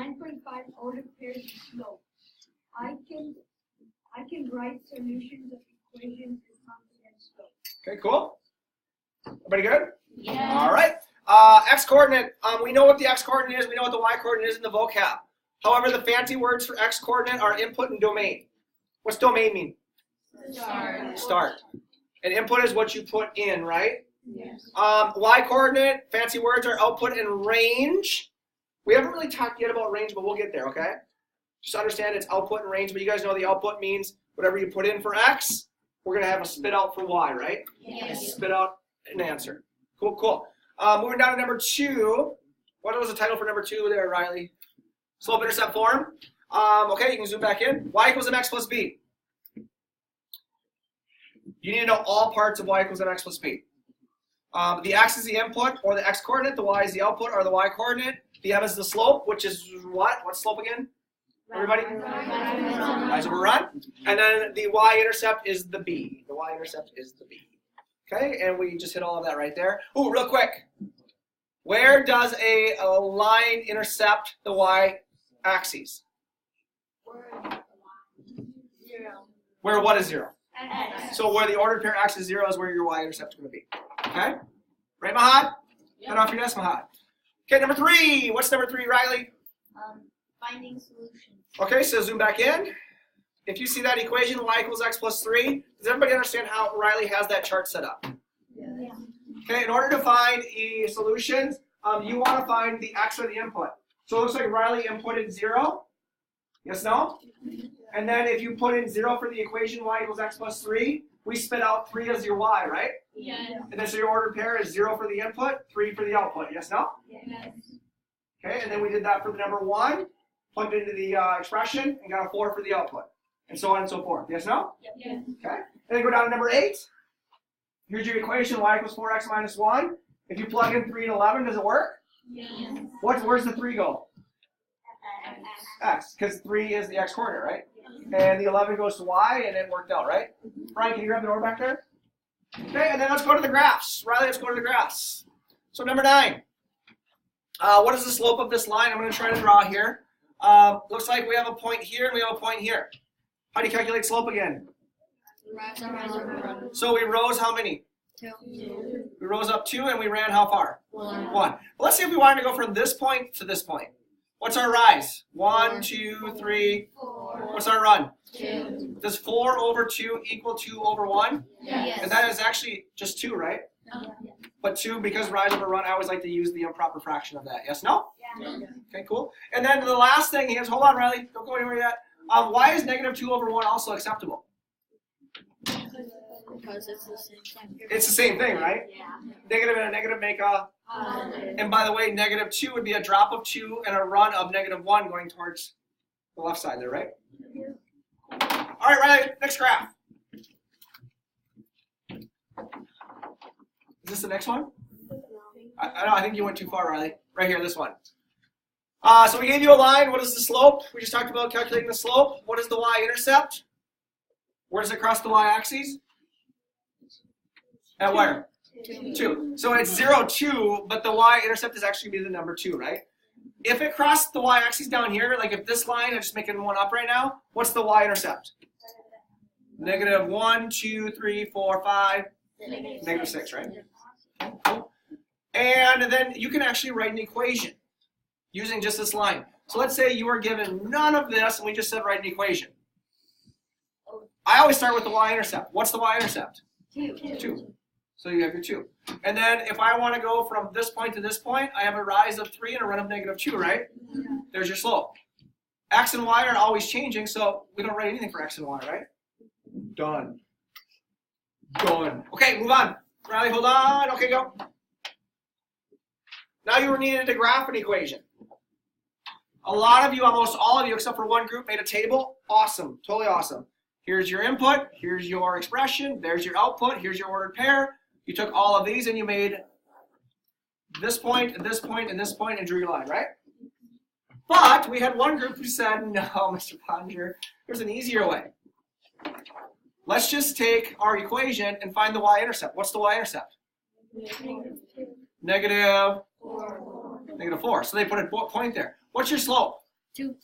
9.5 ordered pairs of slope. I can write solutions of equations with constant slope. Okay, cool. Everybody good? Yeah. All right. X coordinate. We know what the x coordinate is. We know what the y coordinate is in the vocab. However, the fancy words for x coordinate are input and domain. What's domain mean? Start. And input is what you put in, right? Yes. Y coordinate, fancy words are output and range. We haven't really talked yet about range, but we'll get there, okay? Just understand it's output and range, but you guys know the output means whatever you put in for x, we're going to have a spit out for y, right? Yes. Spit out an answer. Cool, cool. Moving down to number 2. What was the title for number 2 there, Riley? Slope-intercept form. Okay, you can zoom back in. Y equals mx plus b. You need to know all parts of y equals mx plus b. The x is the input, or the x coordinate. The y is the output, or the y coordinate. The m is the slope, which is what? What's slope again? Everybody? Rise over run. And then the y-intercept is the b. The y-intercept is the b. Okay, and we just hit all of that right there. Ooh, real quick. Where does a line intercept the y-axis? Where what is 0? X. So where the ordered pair x is 0 is where your y-intercept is going to be. Okay? Right, Mahad? Head off your desk, Mahad. Okay, number 3. What's number 3, Riley? Finding solution. Okay, so zoom back in. If you see that equation, y equals x plus 3, does everybody understand how Riley has that chart set up? Yeah. Okay, in order to find solutions, you want to find the x or the input. So it looks like Riley inputted 0. Yes, no? And then if you put in 0 for the equation y equals x plus 3, we spit out 3 as your y, right? Yes. And then so your ordered pair is 0 for the input, 3 for the output. Yes, no? Yes. Okay, and then we did that for the number 1, plugged into the expression, and got a 4 for the output. And so on and so forth. Yes, no? Yes. Okay. And then go down to number 8. Here's your equation, y equals 4x minus 1. If you plug in 3 and 11, does it work? Yes. Where's the 3 go? X, because 3 is the x coordinate, right? And the 11 goes to y, and it worked out, right? Brian, can you grab the door back there? Okay, and then let's go to the graphs. Riley, let's go to the graphs. So number 9. What is the slope of this line? I'm going to try to draw here. Looks like we have a point here, and we have a point here. How do you calculate slope again? So we rose how many? 2. We rose up 2, and we ran how far? 1. Well, let's see if we wanted to go from this point to this point. What's our rise? 1, 2, 3. 4. What's our run? 2. Does 4 over 2 equal 2 over 1? Yes. And that is actually just 2, right? But 2, because rise over run, I always like to use the improper fraction of that. Yes, no? Okay, cool. And then the last thing is, hold on, Riley, don't go anywhere yet. Why is negative 2 over 1 also acceptable? Because it's the same thing. It's the same thing, right? Yeah. Negative and a negative make a... And by the way, negative 2 would be a drop of 2 and a run of negative 1 going towards the left side there, right? All right, Riley, next graph. Is this the next one? I think you went too far, Riley. Right here, this one. So we gave you a line. What is the slope? We just talked about calculating the slope. What is the y-intercept? Where does it cross the y-axis? At where? 2. So it's 0, 2, but the y-intercept is actually going to be the number 2, right? If it crossed the y-axis down here, like if this line, I'm just making one up right now, what's the y-intercept? Negative 1, 2, 3, 4, 5, negative 6, right? And then you can actually write an equation using just this line. So let's say you were given none of this, and we just said write an equation. I always start with the y-intercept. What's the y-intercept? 2. So you have your 2. And then if I want to go from this point to this point, I have a rise of 3 and a run of negative 2, right? There's your slope. X and y are always changing, so we don't write anything for x and y, right? Done. Done. Okay, move on. Riley, hold on. Okay, go. Now you were needed to graph an equation. A lot of you, almost all of you, except for one group, made a table. Awesome. Totally awesome. Here's your input. Here's your expression. There's your output. Here's your ordered pair. You took all of these and you made this point, and this point, and this point, and drew your line, right? But we had one group who said, no, Mr. Pottinger, there's an easier way. Let's just take our equation and find the y-intercept. What's the y-intercept? Negative 4. So they put a point there. What's your slope? Two.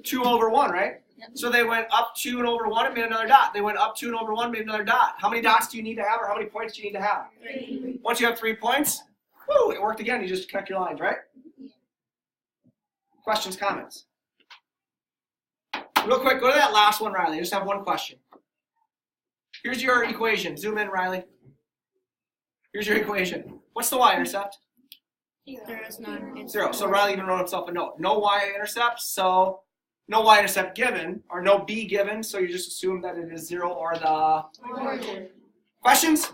2 over 1, right? Yep. So they went up 2 and over 1 and made another dot. They went up 2 and over 1 made another dot. How many dots do you need to have, or how many points do you need to have? 3. Once you have 3 points, woo, it worked again. You just connect your lines, right? Questions, comments? Real quick, go to that last one, Riley. I just have one question. Here's your equation. Zoom in, Riley. Here's your equation. What's the y-intercept? There is none. It's 0. So Riley even wrote himself a note. No y-intercept, so no y-intercept given, or no b given, so you just assume that it is 0 or the... origin. Questions?